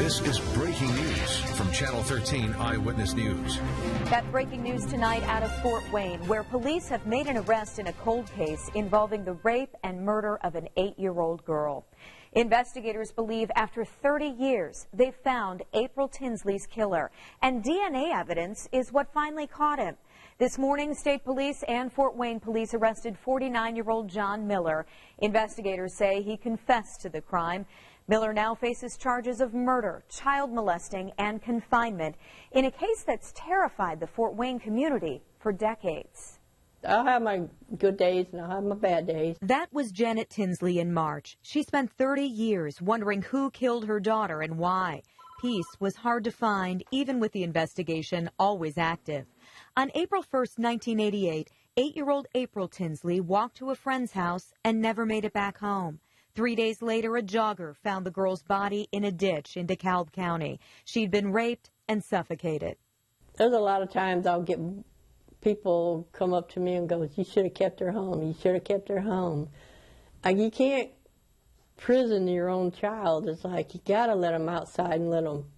This is breaking news from Channel 13 Eyewitness News. That breaking news tonight out of Fort Wayne, where police have made an arrest in a cold case involving the rape and murder of an 8-year-old girl. Investigators believe after 30 years, they've found April Tinsley's killer, and DNA evidence is what finally caught him. This morning, state police and Fort Wayne police arrested 49-year-old John Miller. Investigators say he confessed to the crime. Miller now faces charges of murder, child molesting, and confinement in a case that's terrified the Fort Wayne community for decades. I'll have my good days and I'll have my bad days. That was Janet Tinsley in March. She spent 30 years wondering who killed her daughter and why. Peace was hard to find, even with the investigation always active. On April 1st, 1988, 8-year-old April Tinsley walked to a friend's house and never made it back home. 3 days later, a jogger found the girl's body in a ditch in DeKalb County. She'd been raped and suffocated. There's a lot of times I'll get people come up to me and go, "You should have kept her home. You should have kept her home." You can't prison your own child. It's like you got to let them outside and let them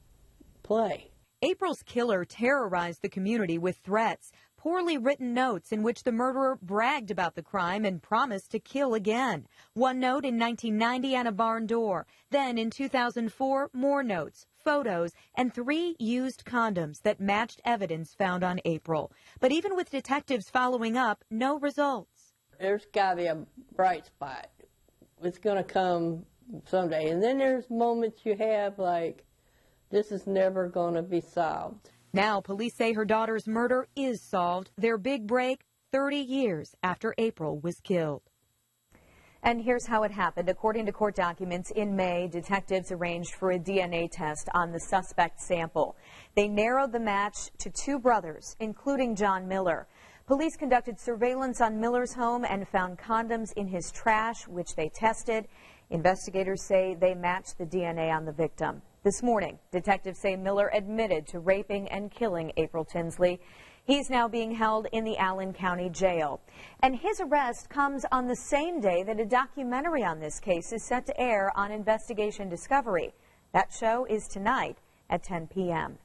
play. April's killer terrorized the community with threats, poorly written notes in which the murderer bragged about the crime and promised to kill again. One note in 1990 on a barn door. Then in 2004, more notes, photos, and 3 used condoms that matched evidence found on April. But even with detectives following up, no results. There's got to be a bright spot. It's going to come someday. And then there's moments you have like, this is never going to be solved. Now police say her daughter's murder is solved. Their big break, 30 years after April was killed. And here's how it happened. According to court documents, in May, detectives arranged for a DNA test on the suspect sample. They narrowed the match to 2 brothers, including John Miller. Police conducted surveillance on Miller's home and found condoms in his trash, which they tested. Investigators say they matched the DNA on the victim. This morning, detectives say Miller admitted to raping and killing April Tinsley. He's now being held in the Allen County Jail. And his arrest comes on the same day that a documentary on this case is set to air on Investigation Discovery. That show is tonight at 10 p.m.